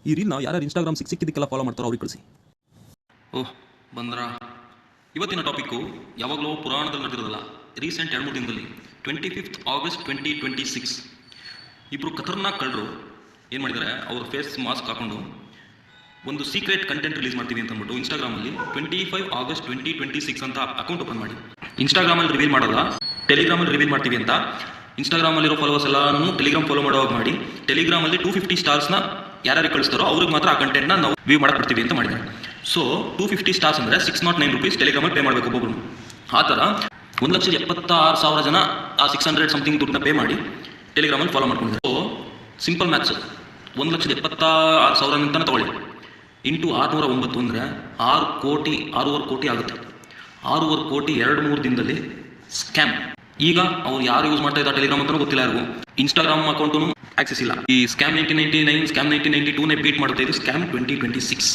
ಈ ರೀಲ್ನ ಯಾರು Instagram ಸಿಕ್ಕಿದ್ದಕ್ಕೆಲ್ಲ follow ಮಾಡ್ತಾರೋ ಅವ್ರಿಗೆ ಕಳಿಸಿ. ಓಹ್ ಬಂದ್ರ ಇವತ್ತಿನ ಟಾಪಿಕ್ಕು ಯಾವಾಗಲೂ ಪುರಾಣದಲ್ಲಿ ನಡೆದಿರೋದಲ್ಲ, ರೀಸೆಂಟ್ 2-3 ದಿನದಲ್ಲಿ 25th August 2026 ಇಬ್ಬರು ಖತರ್ನಾಕ್ ಕಳ್ಳರು ಏನು ಮಾಡಿದ್ದಾರೆ, ಅವ್ರ ಫೇಸ್ ಮಾಸ್ಕ್ ಹಾಕೊಂಡು ಒಂದು ಸೀಕ್ರೆಟ್ ಕಂಟೆಂಟ್ ರಿಲೀಸ್ ಮಾಡ್ತೀವಿ ಅಂತ ಅಂದ್ಬಿಟ್ಟು ಇನ್ಸ್ಟಾಗ್ರಾಮಲ್ಲಿ 25 August 2026 ಅಂತ ಅಕೌಂಟ್ ಓಪನ್ ಮಾಡಿ ಇನ್ಸ್ಟಾಗ್ರಾಮಲ್ಲಿ ರಿವೀಲ್ ಮಾಡೋಲ್ಲ, ಟೆಲಿಗ್ರಾಮಲ್ಲಿ ರಿವೀಲ್ ಮಾಡ್ತೀವಿ ಅಂತ ಇನ್ಸ್ಟಾಗ್ರಾಮಲ್ಲಿರೋ ಫಾಲೋವರ್ಸ್ ಎಲ್ಲಾನು ಟೆಲಿಗ್ರಾಮ್ ಫಾಲೋ ಮಾಡೋವಾಗ ಮಾಡಿ ಟೆಲಿಗ್ರಾಮಲ್ಲಿ 250 ಸ್ಟಾರ್ಸ್ನ ಯಾರ್ಯಾರು ಕಳಿಸ್ತಾರೋ ಅವ್ರಿಗೆ ಮಾತ್ರ ಆ ಕಂಟೆಂಟ್ನ ನಾವು ವ್ಯೂ ಮಾಡಕ್ಕೆ ಬಿಡ್ತೀವಿ ಅಂತ ಮಾಡಿದ್ದಾರೆ. ಸೊ 250 ಸ್ಟಾರ್ಸ್ ಅಂದರೆ 609 rupees ಟೆಲಿಗ್ರಾಮಲ್ಲಿ ಪೇ ಮಾಡಬೇಕು ಒಬ್ಬೊಬ್ಬರು. ಆ ಥರ 1,76,000 ಜನ ಆ 600 ಸಮಥಿಂಗ್ ದುಡ್ಡನ್ನ ಪೇ ಮಾಡಿ ಟೆಲಿಗ್ರಾಮಲ್ಲಿ ಫಾಲೋ ಮಾಡ್ಕೊಂಡಿದ್ದಾರೆ. ಸೊ ಸಿಂಪಲ್ ಮ್ಯಾಥ್ಸ್, 1,76,000 ಅಂತಲೇ ತೊಗೊಳ್ಳಿ, ಇಂಟು 609 ಅಂದರೆ 6.5 ಕೋಟಿ ಆಗುತ್ತೆ. 6.5 ಕೋಟಿ 2-3 ದಿನದಲ್ಲಿ ಸ್ಕ್ಯಾಮ್. ಈಗ ಅವ್ರು ಯಾರು ಯೂಸ್ ಮಾಡ್ತಾ ಇದ್ದಾರೆ ಟೆಲಿಗ್ರಾಮ್ ಅಂತಲೂ ಗೊತ್ತಿಲ್ಲ ಯಾರಿಗೂ, ಇನ್ಸ್ಟಾಗ್ರಾಮ್ ಅಕೌಂಟು ಆಕ್ಸೆಸ್ ಇಲ್ಲ. ಈ ಸ್ಕ್ಯಾಮ್ 1999 ಸ್ಕ್ಯಾಮ್ 1992ನೇ ಬೀಟ್ ಮಾಡುತ್ತೆ ಇದು ಸ್ಕ್ಯಾಮ್ 2026.